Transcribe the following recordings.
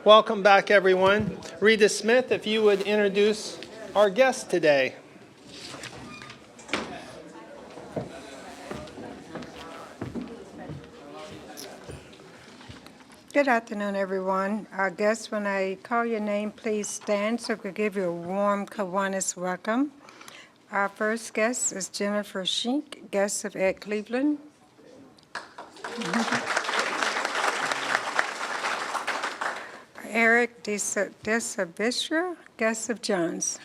Welcome back, everyone. Rita Smith, if you would introduce our guest today. Good afternoon, everyone. Our guests, when I call your name, please stand so we can give you a warm Kiwanis welcome. Our first guest is Jennifer Shink, guest of Ed Cleveland. Eric Desabistra, guest of Johns.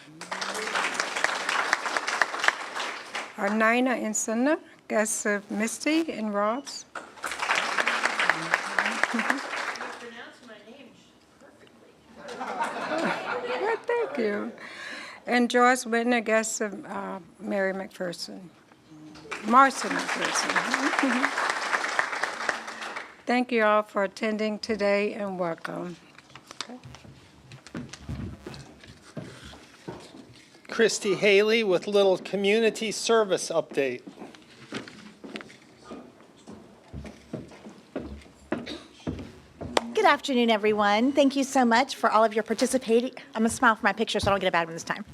Arnina Insana, guest of Misty and Rob's. Well, thank you. And Joyce Whitner, guest of Mary McPherson. Marcy McPherson. Thank you all for attending today and welcome. Christy Haley with little community service update. Good afternoon, everyone. Thank you so much for all of your participating. I'm going to smile for my picture so I don't get a bad one this time.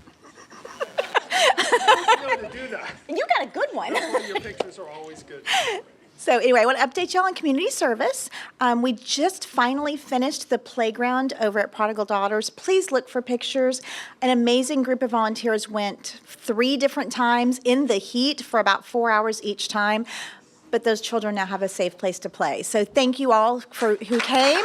You know to do that. You got a good one. Your pictures are always good. So anyway, I want to update y'all on community service. We just finally finished the playground over at Prodigal Daughters. Please look for pictures. An amazing group of volunteers went 3 different times in the heat for about 4 hours each time. But those children now have a safe place to play. So thank you all for who came.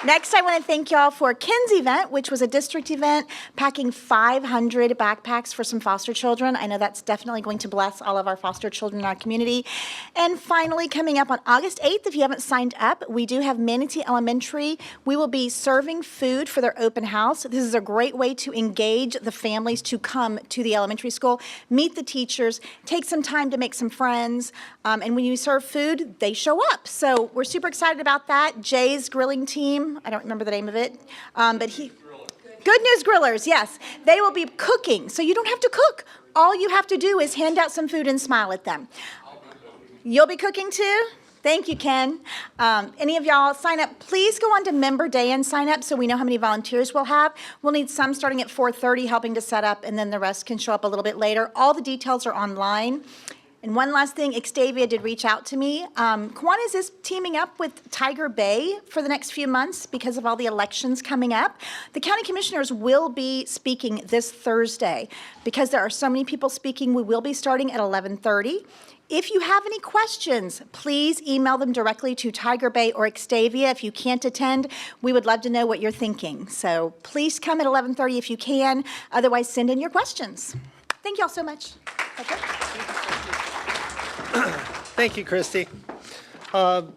Next, I want to thank y'all for Ken's event, which was a district event, packing 500 backpacks for some foster children. I know that's definitely going to bless all of our foster children in our community. And finally, coming up on August 8th, if you haven't signed up, we do have Manatee Elementary. We will be serving food for their open house. This is a great way to engage the families to come to the elementary school, meet the teachers, take some time to make some friends. And when you serve food, they show up. So we're super excited about that. Jay's grilling team, I don't remember the name of it, but Good News Grillers, yes. They will be cooking, so you don't have to cook. All you have to do is hand out some food and smile at them. You'll be cooking too? Thank you, Ken. Any of y'all sign up, please go on to Member Day and sign up so we know how many volunteers we'll have. We'll need some starting at 4:30 helping to set up, and then the rest can show up a little bit later. All the details are online. And one last thing, Xtavia did reach out to me. Kiwanis is teaming up with Tiger Bay for the next few months because of all the elections coming up. The county commissioners will be speaking this Thursday. Because there are so many people speaking, we will be starting at 11:30. If you have any questions, please email them directly to Tiger Bay or Xtavia. If you can't attend, we would love to know what you're thinking. So please come at 11:30 if you can. Otherwise, send in your questions. Thank you all so much. Okay. Thank you, Christy.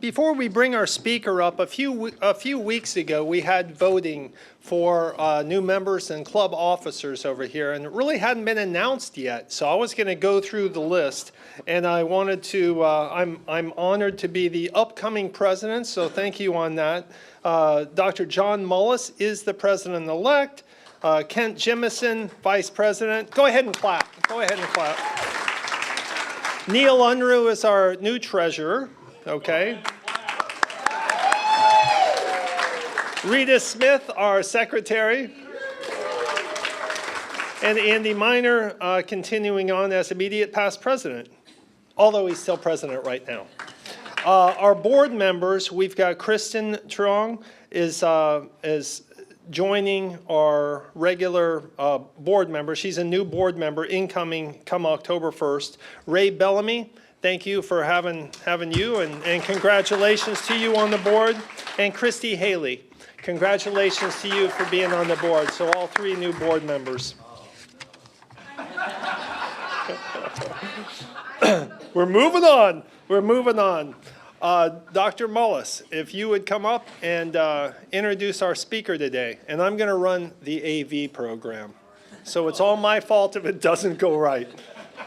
Before we bring our speaker up, a few weeks ago, we had voting for new members and club officers over here, and it really hadn't been announced yet. So I was going to go through the list, and I wanted to. I'm honored to be the upcoming president, so thank you on that. Dr. John Mullis is the president-elect. Kent Jimison, vice president. Go ahead and clap. Go ahead and clap. Neil Unruh is our new treasurer, okay? Rita Smith, our secretary. And Andy Minor continuing on as immediate past president, although he's still president right now. Our board members, we've got Kristen Trong is joining our regular board member. She's a new board member incoming come October 1st. Ray Bellamy, thank you for having you, and congratulations to you on the board. And Christy Haley, congratulations to you for being on the board. So all 3 new board members. We're moving on. We're moving on. Dr. Mullis, if you would come up and introduce our speaker today. And I'm going to run the AV program. So it's all my fault if it doesn't go right.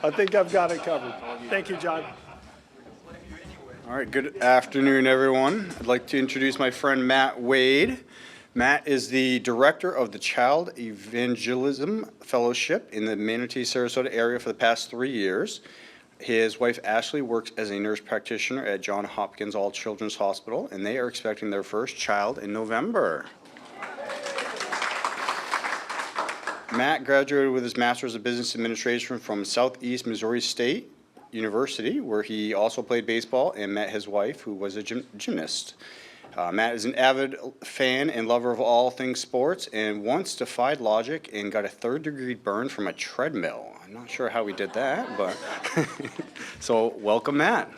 I think I've got it covered. Thank you, John. All right, good afternoon, everyone. I'd like to introduce my friend Matt Wade. Matt is the director of the Child Evangelism Fellowship in the Manatee, Sarasota area for the past 3 years. His wife Ashley works as a nurse practitioner at Johns Hopkins All Children's Hospital, and they are expecting their first child in November. Matt graduated with his Master's of Business Administration from Southeast Missouri State University, where he also played baseball and met his wife, who was a gymnast. Matt is an avid fan and lover of all things sports and once defied logic and got a third-degree burn from a treadmill. I'm not sure how he did that, but so welcome, Matt.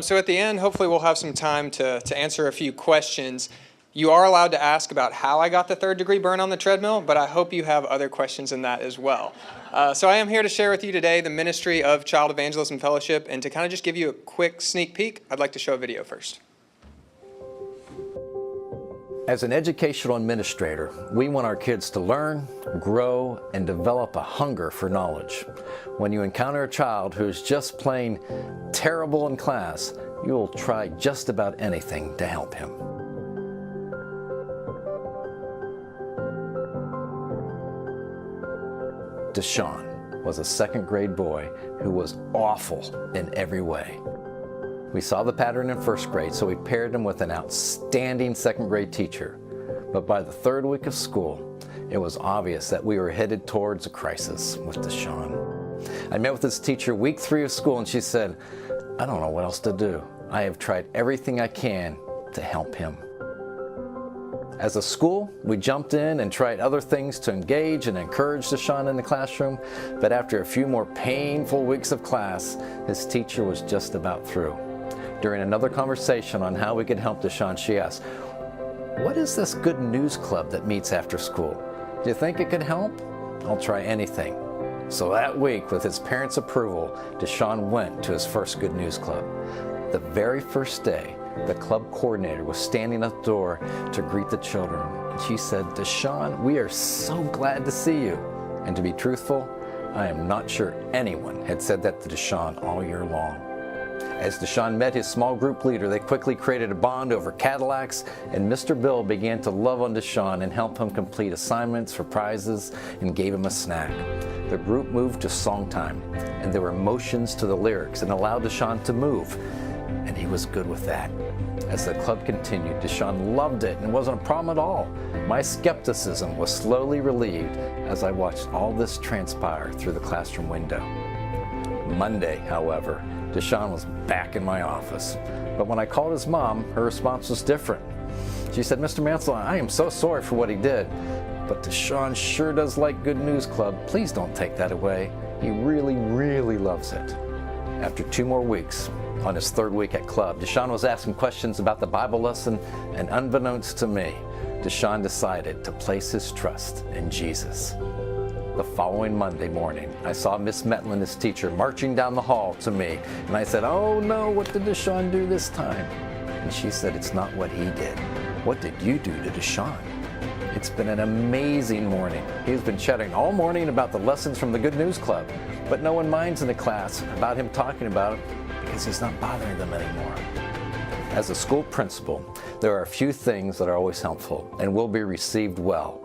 So at the end, hopefully we'll have some time to answer a few questions. You are allowed to ask about how I got the third-degree burn on the treadmill, but I hope you have other questions in that as well. So I am here to share with you today the Ministry of Child Evangelism Fellowship, and to kind of just give you a quick sneak peek, I'd like to show a video first. As an educational administrator, we want our kids to learn, grow, and develop a hunger for knowledge. When you encounter a child who's just plain terrible in class, you will try just about anything to help him. Deshaun was a second-grade boy who was awful in every way. We saw the pattern in first grade, so we paired him with an outstanding second-grade teacher. But by the third week of school, it was obvious that we were headed towards a crisis with Deshaun. I met with his teacher week 3 of school, and she said, "I don't know what else to do. I have tried everything I can to help him." As a school, we jumped in and tried other things to engage and encourage Deshaun in the classroom, but after a few more painful weeks of class, his teacher was just about through. During another conversation on how we could help Deshaun, she asked, "What is this Good News Club that meets after school? Do you think it could help? I'll try anything." So that week, with his parents' approval, Deshaun went to his first Good News Club. The very first day, the club coordinator was standing at the door to greet the children. And she said, "Deshaun, we are so glad to see you." And to be truthful, I am not sure anyone had said that to Deshaun all year long. As Deshaun met his small group leader, they quickly created a bond over Cadillacs, and Mr. Bill began to love on Deshaun and help him complete assignments for prizes and gave him a snack. The group moved to song time, and there were motions to the lyrics and allowed Deshaun to move, and he was good with that. As the club continued, Deshaun loved it and wasn't a problem at all. My skepticism was slowly relieved as I watched all this transpire through the classroom window. Monday, however, Deshaun was back in my office. But when I called his mom, her response was different. She said, "Mr. Mansell, I am so sorry for what he did, but Deshaun sure does like Good News Club. Please don't take that away. He really, really loves it." After 2 more weeks, on his 3rd week at club, Deshaun was asking questions about the Bible lesson, and unbeknownst to me, Deshaun decided to place his trust in Jesus. The following Monday morning, I saw Miss Metlin, his teacher, marching down the hall to me, and I said, "Oh no, what did Deshaun do this time?" And she said, "It's not what he did. What did you do to Deshaun?" It's been an amazing morning. He's been chatting all morning about the lessons from the Good News Club, but no one minds in the class about him talking about it because he's not bothering them anymore. As a school principal, there are a few things that are always helpful and will be received well.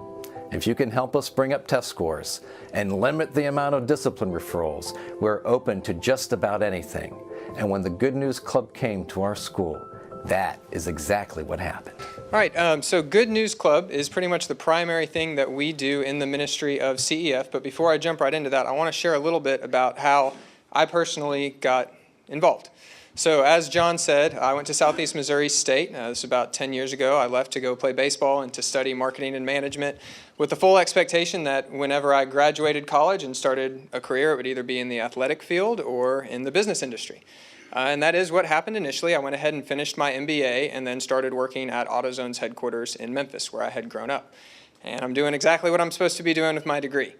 If you can help us bring up test scores and limit the amount of discipline referrals, we're open to just about anything. And when the Good News Club came to our school, that is exactly what happened. All right, so Good News Club is pretty much the primary thing that we do in the ministry of CEF. But before I jump right into that, I want to share a little bit about how I personally got involved. So as John said, I went to Southeast Missouri State. This was about 10 years ago. I left to go play baseball and to study marketing and management with the full expectation that whenever I graduated college and started a career, it would either be in the athletic field or in the business industry. And that is what happened initially. I went ahead and finished my MBA and then started working at AutoZone's headquarters in Memphis, where I had grown up. And I'm doing exactly what I'm supposed to be doing with my degree.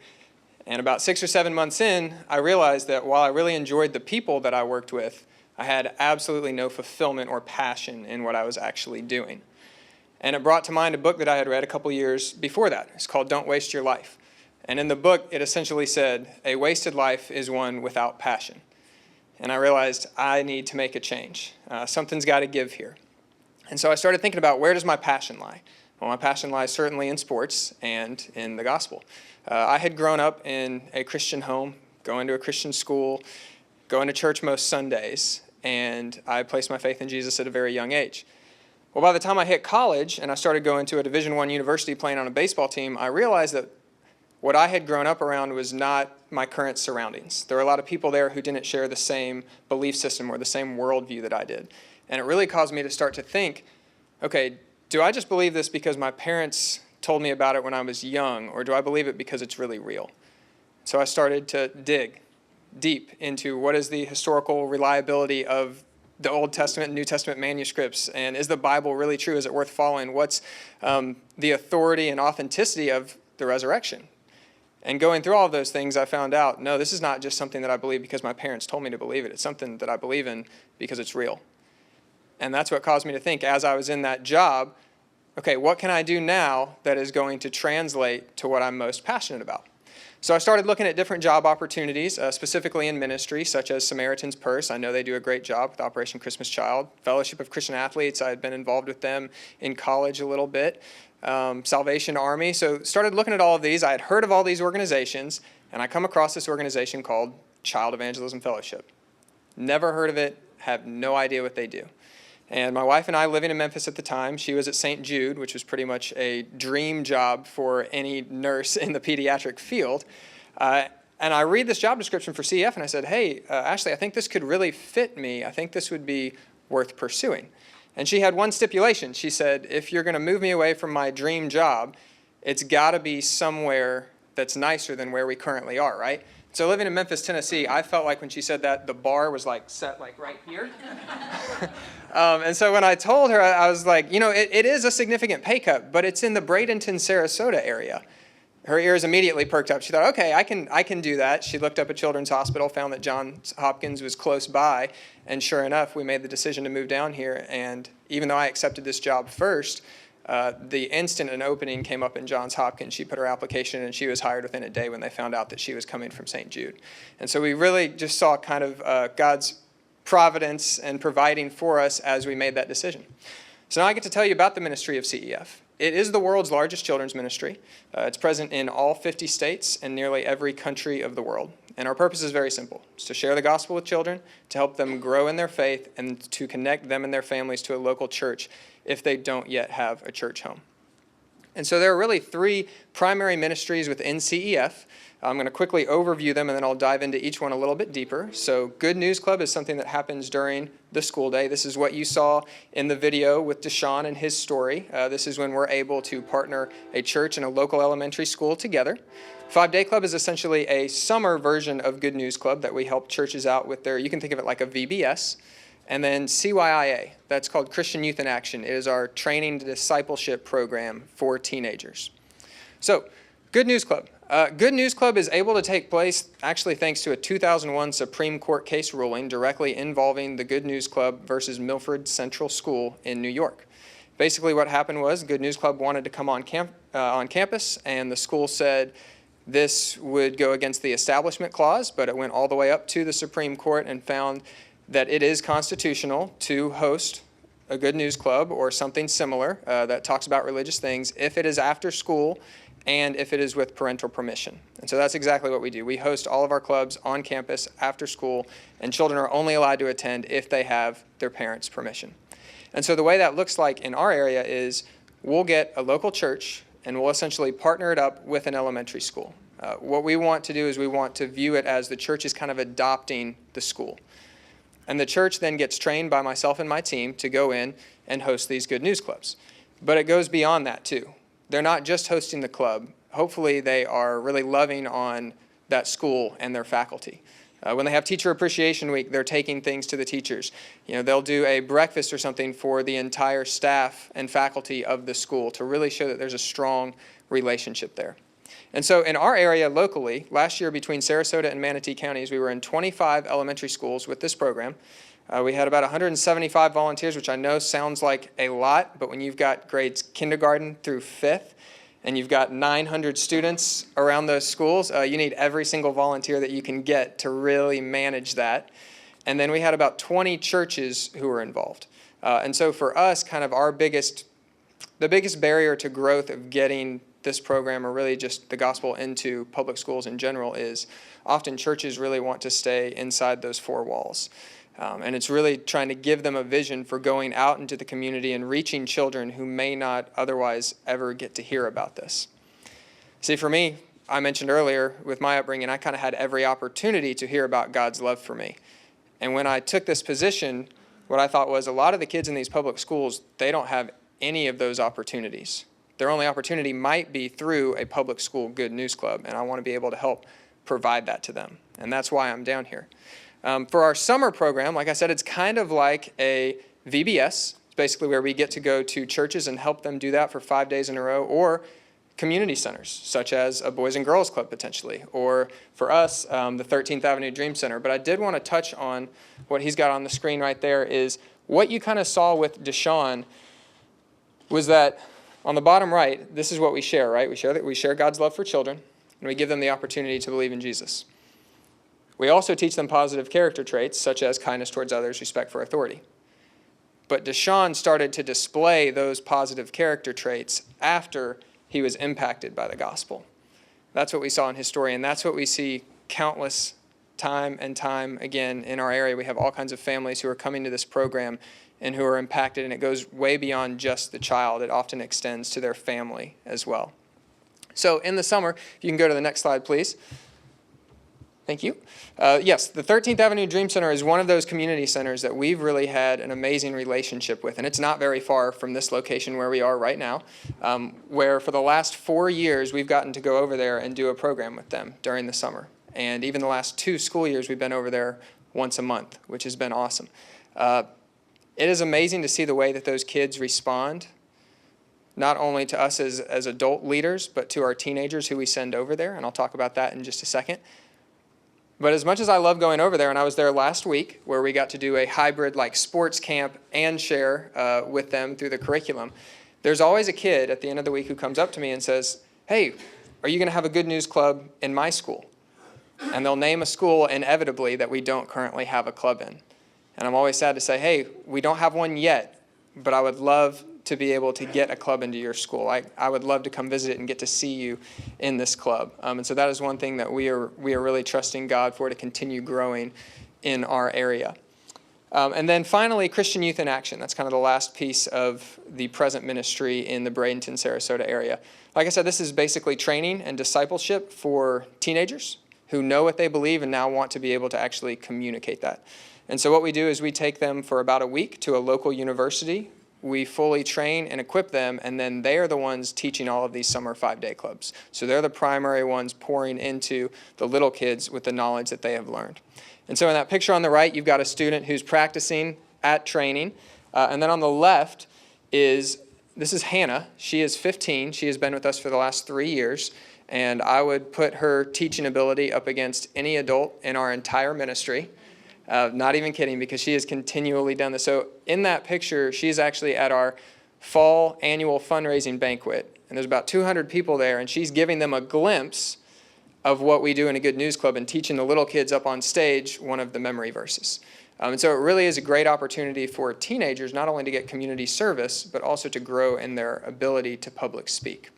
And about 6 or 7 months in, I realized that while I really enjoyed the people that I worked with, I had absolutely no fulfillment or passion in what I was actually doing. And it brought to mind a book that I had read a couple years before that. It's called Don't Waste Your Life. And in the book, it essentially said, a wasted life is one without passion. And I realized I need to make a change. Something's got to give here. And so I started thinking about, where does my passion lie? Well, my passion lies certainly in sports and in the gospel. I had grown up in a Christian home, going to a Christian school, going to church most Sundays, and I placed my faith in Jesus at a very young age. Well, by the time I hit college and I started going to a Division I university playing on a baseball team, I realized that what I had grown up around was not my current surroundings. There were a lot of people there who didn't share the same belief system or the same worldview that I did. And it really caused me to start to think, okay, do I just believe this because my parents told me about it when I was young, or do I believe it because it's really real? So I started to dig deep into what is the historical reliability of the Old Testament and New Testament manuscripts, and is the Bible really true? Is it worth following? What's the authority and authenticity of the resurrection? And going through all of those things, I found out, no, this is not just something that I believe because my parents told me to believe it. It's something that I believe in because it's real. And that's what caused me to think, as I was in that job, okay, what can I do now that is going to translate to what I'm most passionate about? So I started looking at different job opportunities, specifically in ministry, such as Samaritan's Purse. I know they do a great job with Operation Christmas Child. Fellowship of Christian Athletes, I had been involved with them in college a little bit. Salvation Army. So started looking at all of these. I had heard of all these organizations, and I come across this organization called Child Evangelism Fellowship. Never heard of it, have no idea what they do. And my wife and I, living in Memphis at the time, she was at St. Jude, which was pretty much a dream job for any nurse in the pediatric field. And I read this job description for CEF, and I said, hey, Ashley, I think this could really fit me. I think this would be worth pursuing. And she had one stipulation. She said, if you're going to move me away from my dream job, it's got to be somewhere that's nicer than where we currently are, right? So living in Memphis, Tennessee, I felt like when she said that, the bar was like set like right here. And so when I told her, I was like, it is a significant pay cut, but it's in the Bradenton, Sarasota area. Her ears immediately perked up. She thought, okay, I can do that. She looked up at Children's Hospital, found that Johns Hopkins was close by, and sure enough, we made the decision to move down here. And even though I accepted this job first, the instant an opening came up in Johns Hopkins, she put her application in, and she was hired within a day when they found out that she was coming from St. Jude. And so we really just saw kind of God's providence and providing for us as we made that decision. So now I get to tell you about the ministry of CEF. It is the world's largest children's ministry. It's present in all 50 states and nearly every country of the world. And our purpose is very simple. It's to share the gospel with children, to help them grow in their faith, and to connect them and their families to a local church if they don't yet have a church home. And so there are really three primary ministries within CEF. I'm going to quickly overview them, and then I'll dive into each one a little bit deeper. So Good News Club is something that happens during the school day. This is what you saw in the video with Deshaun and his story. This is when we're able to partner a church and a local elementary school together. 5-Day Club is essentially a summer version of Good News Club that we help churches out with you can think of it like a VBS. And then CYIA, that's called Christian Youth in Action. It is our training to discipleship program for teenagers. So, Good News Club. Good News Club is able to take place actually thanks to a 2001 Supreme Court case ruling directly involving the Good News Club versus Milford Central School in New York. Basically what happened was Good News Club wanted to come on campus, and the school said this would go against the Establishment Clause, but it went all the way up to the Supreme Court and found that it is constitutional to host a Good News Club or something similar that talks about religious things if it is after school and if it is with parental permission. And so that's exactly what we do. We host all of our clubs on campus after school, and children are only allowed to attend if they have their parents' permission. And so the way that looks like in our area is we'll get a local church and we'll essentially partner it up with an elementary school. What we want to do is we want to view it as the church is kind of adopting the school. And the church then gets trained by myself and my team to go in and host these Good News Clubs. But it goes beyond that too. They're not just hosting the club. Hopefully they are really loving on that school and their faculty. When they have Teacher Appreciation Week, they're taking things to the teachers. They'll do a breakfast or something for the entire staff and faculty of the school to really show that there's a strong relationship there. And so in our area locally, last year between Sarasota and Manatee counties, we were in 25 elementary schools with this program. We had about 175 volunteers, which I know sounds like a lot, but when you've got grades kindergarten through 5th, and you've got 900 students around those schools, you need every single volunteer that you can get to really manage that. And then we had about 20 churches who were involved. And so for us, kind of the biggest barrier to growth of getting this program, or really just the gospel, into public schools in general is often churches really want to stay inside those four walls. And it's really trying to give them a vision for going out into the community and reaching children who may not otherwise ever get to hear about this. See, for me, I mentioned earlier with my upbringing, I kind of had every opportunity to hear about God's love for me. And when I took this position, what I thought was a lot of the kids in these public schools, they don't have any of those opportunities. Their only opportunity might be through a public school Good News Club, and I want to be able to help provide that to them. And that's why I'm down here. For our summer program, like I said, it's kind of like a VBS. It's basically where we get to go to churches and help them do that for 5 days in a row, or community centers, such as a Boys and Girls Club potentially, or for us, the 13th Avenue Dream Center. But I did want to touch on what he's got on the screen right there is what you kind of saw with Deshaun was that on the bottom right, this is what we share, right? We share God's love for children, and we give them the opportunity to believe in Jesus. We also teach them positive character traits, such as kindness towards others, respect for authority. But Deshaun started to display those positive character traits after he was impacted by the gospel. That's what we saw in his story, and that's what we see countless time and time again in our area. We have all kinds of families who are coming to this program and who are impacted, and it goes way beyond just the child. It often extends to their family as well. So in the summer, if you can go to the next slide, please. Thank you. Yes, the 13th Avenue Dream Center is one of those community centers that we've really had an amazing relationship with, and it's not very far from this location where we are right now, where for the last 4 years we've gotten to go over there and do a program with them during the summer. And even the last 2 school years we've been over there once a month, which has been awesome. It is amazing to see the way that those kids respond, not only to us as adult leaders, but to our teenagers who we send over there, and I'll talk about that in just a second. But as much as I love going over there, and I was there last week where we got to do a hybrid like sports camp and share with them through the curriculum, there's always a kid at the end of the week who comes up to me and says, "Hey, are you going to have a Good News Club in my school?" And they'll name a school inevitably that we don't currently have a club in. And I'm always sad to say, hey, we don't have one yet, but I would love to be able to get a club into your school. I would love to come visit it and get to see you in this club. And so that is one thing that we are really trusting God for, to continue growing in our area. And then finally, Christian Youth in Action. That's kind of the last piece of the present ministry in the Bradenton, Sarasota area. Like I said, this is basically training and discipleship for teenagers who know what they believe and now want to be able to actually communicate that. And so what we do is we take them for about a week to a local university. We fully train and equip them, and then they are the ones teaching all of these summer 5-day clubs. So they're the primary ones pouring into the little kids with the knowledge that they have learned. And so in that picture on the right, you've got a student who's practicing at training. And then on the left this is Hannah. She is 15. She has been with us for the last 3 years. And I would put her teaching ability up against any adult in our entire ministry. Not even kidding, because she has continually done this. So in that picture, she's actually at our fall annual fundraising banquet. And there's about 200 people there, and she's giving them a glimpse of what we do in a Good News Club and teaching the little kids up on stage one of the memory verses. And so it really is a great opportunity for teenagers not only to get community service, but also to grow in their ability to public speak.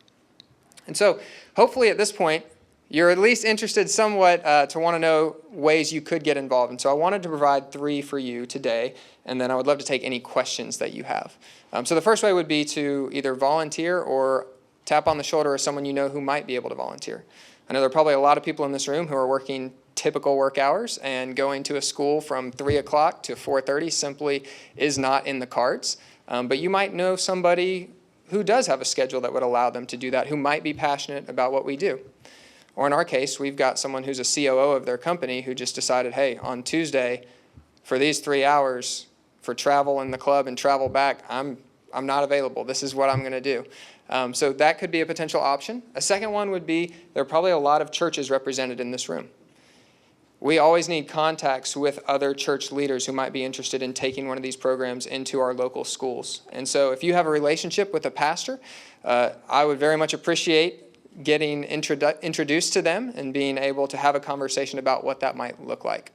And so hopefully at this point, you're at least interested somewhat to want to know ways you could get involved. And so I wanted to provide 3 for you today, and then I would love to take any questions that you have. So the first way would be to either volunteer or tap on the shoulder of someone you know who might be able to volunteer. I know there are probably a lot of people in this room who are working typical work hours, and going to a school from 3 o'clock to 4:30 simply is not in the cards. But you might know somebody who does have a schedule that would allow them to do that, who might be passionate about what we do. Or in our case, we've got someone who's a COO of their company who just decided, hey, on Tuesday, for these 3 hours for travel in the club and travel back, I'm not available. This is what I'm going to do. So that could be a potential option. A second one would be, there are probably a lot of churches represented in this room. We always need contacts with other church leaders who might be interested in taking one of these programs into our local schools. And so if you have a relationship with a pastor, I would very much appreciate getting introduced to them and being able to have a conversation about what that might look like.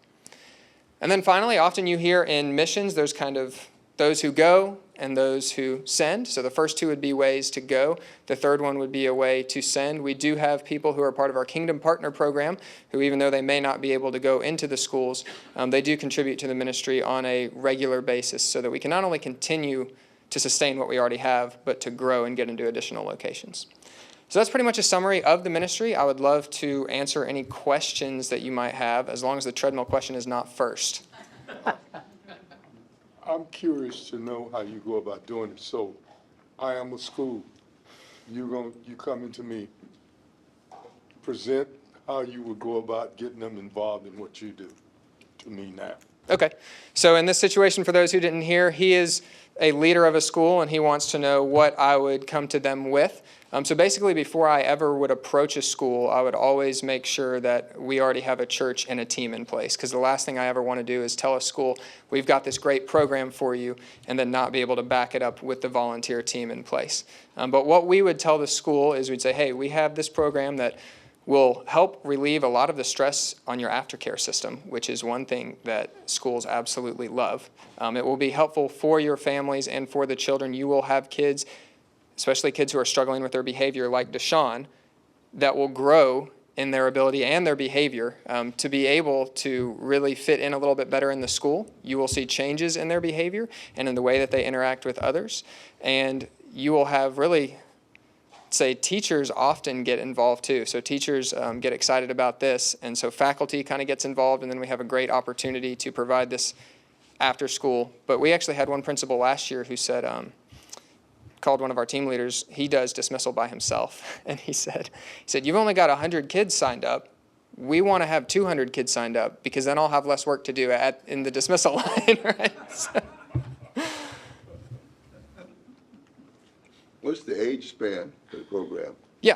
And then finally, often you hear in missions, there's kind of those who go and those who send. So the first two would be ways to go. The third one would be a way to send. We do have people who are part of our Kingdom Partner Program who, even though they may not be able to go into the schools, they do contribute to the ministry on a regular basis so that we can not only continue to sustain what we already have, but to grow and get into additional locations. So that's pretty much a summary of the ministry. I would love to answer any questions that you might have, as long as the treadmill question is not first. I'm curious to know how you go about doing it. So I am a school. You coming to me, present how you would go about getting them involved in what you do to me now. Okay. So in this situation, for those who didn't hear, he is a leader of a school, and he wants to know what I would come to them with. So basically, before I ever would approach a school, I would always make sure that we already have a church and a team in place. Because the last thing I ever want to do is tell a school, we've got this great program for you, and then not be able to back it up with the volunteer team in place. But what we would tell the school is we'd say, hey, we have this program that will help relieve a lot of the stress on your aftercare system, which is one thing that schools absolutely love. It will be helpful for your families and for the children. You will have kids, especially kids who are struggling with their behavior like Deshaun, that will grow in their ability and their behavior to be able to really fit in a little bit better in the school. You will see changes in their behavior and in the way that they interact with others. And you will have really, say, teachers often get involved too. So teachers get excited about this, and so faculty kind of gets involved, and then we have a great opportunity to provide this after school. But we actually had one principal last year who said, called one of our team leaders, he does dismissal by himself, and he said, you've only got 100 kids signed up. We want to have 200 kids signed up, because then I'll have less work to do in the dismissal line, right? So. What's the age span for the program? Yeah,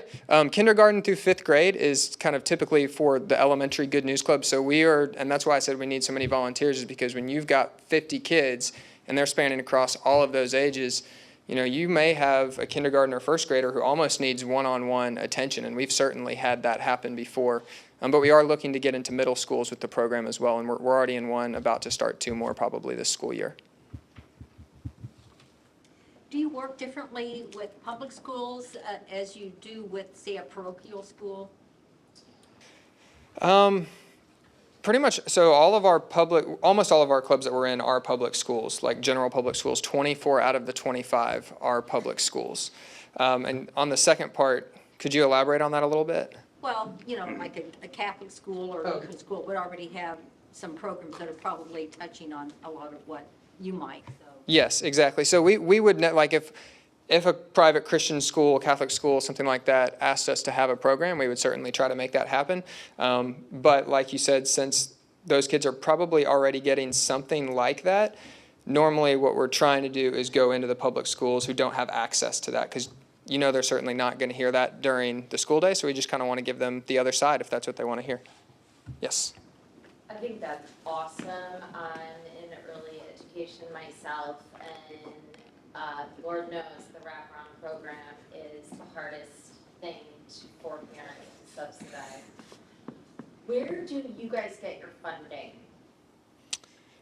kindergarten through fifth grade is kind of typically for the elementary Good News Club. So we are, and that's why I said we need so many volunteers, is because when you've got 50 kids and they're spanning across all of those ages, you know, you may have a kindergarten or first grader who almost needs one-on-one attention, and we've certainly had that happen before. But we are looking to get into middle schools with the program as well, and we're already in one, about to start two more probably this school year. Do you work differently with public schools as you do with, say, a parochial school? Pretty much, so almost all of our clubs that we're in are public schools, like general public schools. 24 out of the 25 are public schools. And on the second part, could you elaborate on that a little bit? Well, you know, like a Catholic school or a Lutheran school would already have some programs that are probably touching on a lot of what you might, so. Yes, exactly. So we would, like if a private Christian school, Catholic school, something like that asked us to have a program, we would certainly try to make that happen. But like you said, since those kids are probably already getting something like that, normally what we're trying to do is go into the public schools who don't have access to that, because you know they're certainly not going to hear that during the school day, so we just kind of want to give them the other side if that's what they want to hear. Yes? I think that's awesome. I'm in early education myself, and Lord knows the wraparound program is the hardest thing for parents to subsidize. Where do you guys get your funding?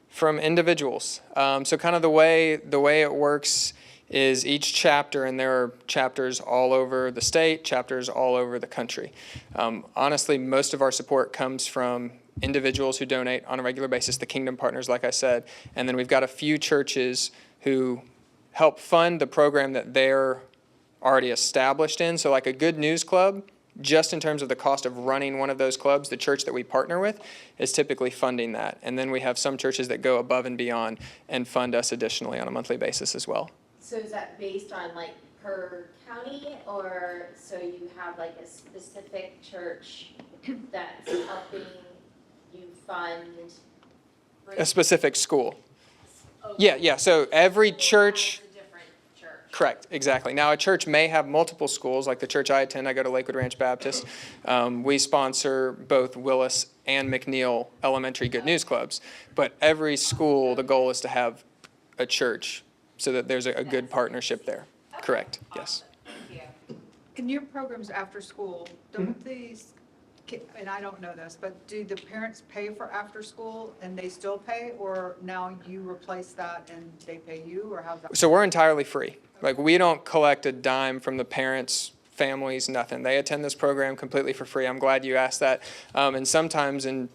From individuals. So kind of the way it works is each chapter, and there are chapters all over the state, chapters all over the country. Honestly, most of our support comes from individuals who donate on a regular basis, the Kingdom Partners, like I said, and then we've got a few churches who help fund the program that they're already established in. So like a Good News Club, just in terms of the cost of running one of those clubs, the church that we partner with is typically funding that. And then we have some churches that go above and beyond and fund us additionally on a monthly basis as well. So is that based on like per county, or so you have like a specific church that's helping you fund? A specific school. Okay. Yeah, so every church. A different church. Correct, exactly. Now, a church may have multiple schools, like the church I attend, I go to Lakewood Ranch Baptist. We sponsor both Willis and McNeil Elementary Good News Clubs. But every school, the goal is to have a church so that there's a good partnership there. Okay. Correct, yes. Thank you. In your programs after school, don't these and I don't know this, but do the parents pay for after school and they still pay, or now you replace that and they pay you, or how's that? So we're entirely free. Like, we don't collect a dime from the parents, families, nothing. They attend this program completely for free. I'm glad you asked that. And sometimes in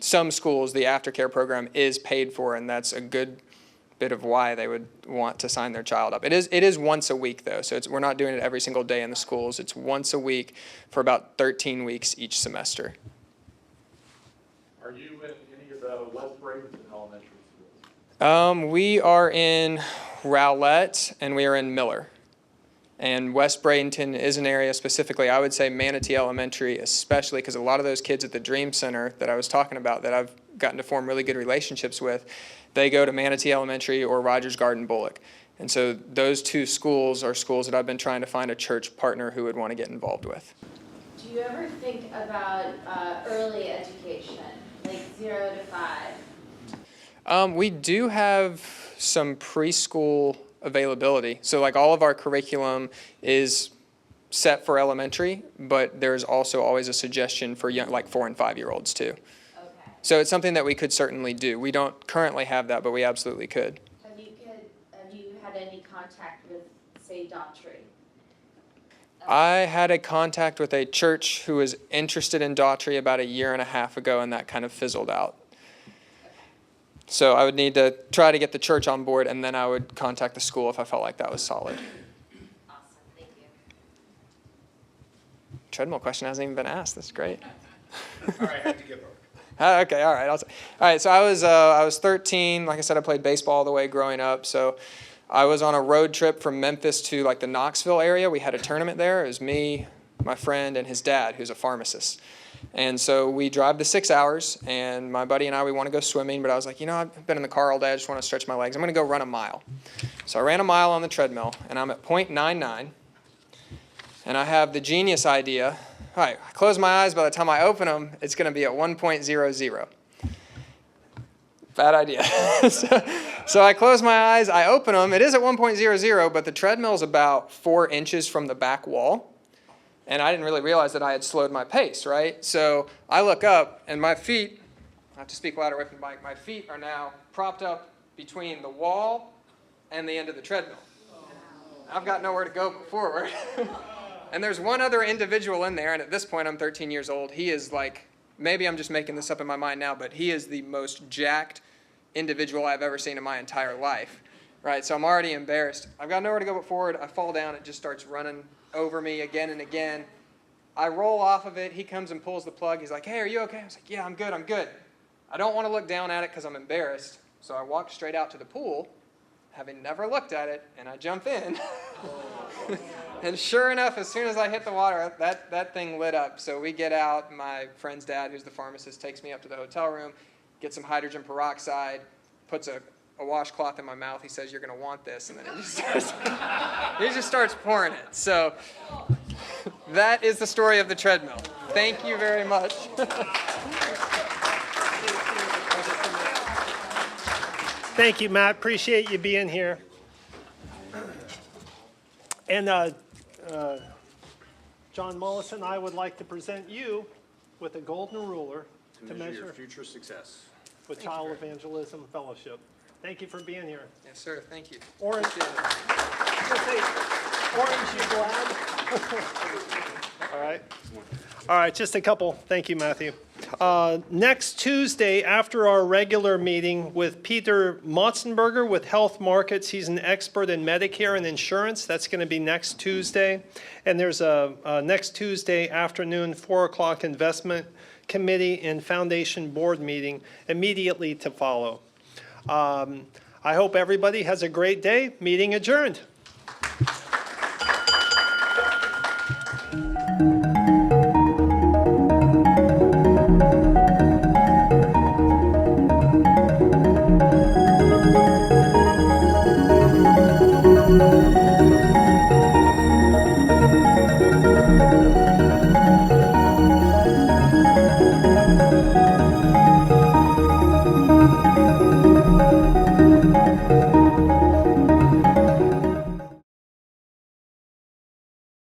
some schools, the aftercare program is paid for, and that's a good bit of why they would want to sign their child up. It is once a week, though, so we're not doing it every single day in the schools. It's once a week for about 13 weeks each semester. Are you in any of the West Bradenton elementary schools? We are in Rowlett, and we are in Miller. And West Bradenton is an area specifically, I would say Manatee Elementary especially, because a lot of those kids at the Dream Center that I was talking about that I've gotten to form really good relationships with, they go to Manatee Elementary or Rogers Garden Bullock. And so those two schools are schools that I've been trying to find a church partner who would want to get involved with. Do you ever think about early education, like 0 to 5? We do have some preschool availability. So like all of our curriculum is set for elementary, but there's also always a suggestion for young, like 4 and 5-year-olds too. Okay. So it's something that we could certainly do. We don't currently have that, but we absolutely could. Have you had any contact with, say, Daughtry? I had a contact with a church who was interested in Daughtry about 1.5 years ago, and that kind of fizzled out. So I would need to try to get the church on board, and then I would contact the school if I felt like that was solid. Awesome, thank you. Treadmill question hasn't even been asked. That's great. All right, I have to give up. Okay, all right. All right, so I was 13. Like I said, I played baseball all the way growing up. So I was on a road trip from Memphis to like the Knoxville area. We had a tournament there. It was me, my friend, and his dad, who's a pharmacist. And so we drive the 6 hours, and my buddy and I, we want to go swimming, but I was like, you know, I've been in the car all day. I just want to stretch my legs. I'm going to go run a mile. So I ran a mile on the treadmill, and I'm at 0.99, and I have the genius idea. All right, I close my eyes. By the time I open them, it's going to be at 1.00. Bad idea. So I close my eyes. I open them. It is at 1.00, but the treadmill is about 4 inches from the back wall. And I didn't really realize that I had slowed my pace, right? So I look up, and my feet, I have to speak louder away from the mic, my feet are now propped up between the wall and the end of the treadmill. I've got nowhere to go but forward. And there's one other individual in there, and at this point I'm 13 years old. He is like, maybe I'm just making this up in my mind now, but he is the most jacked individual I've ever seen in my entire life, right? So I'm already embarrassed. I've got nowhere to go but forward. I fall down. It just starts running over me again and again. I roll off of it. He comes and pulls the plug. He's like, hey, are you okay? I was like, yeah, I'm good. I don't want to look down at it because I'm embarrassed. So I walk straight out to the pool, having never looked at it, and I jump in. And sure enough, as soon as I hit the water, that thing lit up. So we get out. My friend's dad, who's the pharmacist, takes me up to the hotel room, gets some hydrogen peroxide, puts a washcloth in my mouth. He says, you're going to want this. And then he just starts pouring it. So that is the story of the treadmill. Thank you very much. Thank you, Matt. Appreciate you being here. And John Mullison, I would like to present you with a golden ruler to measure your future success. with Child Evangelism Fellowship. Thank you for being here. Yes, sir. Thank you. Orange, orange, you glad? All right. All right, just a couple. Thank you, Matthew. Next Tuesday, after our regular meeting with Peter Motzenberger with Health Markets, he's an expert in Medicare and insurance. That's going to be next Tuesday. And there's a next Tuesday afternoon, 4 o'clock investment committee and foundation board meeting immediately to follow. I hope everybody has a great day. Meeting adjourned.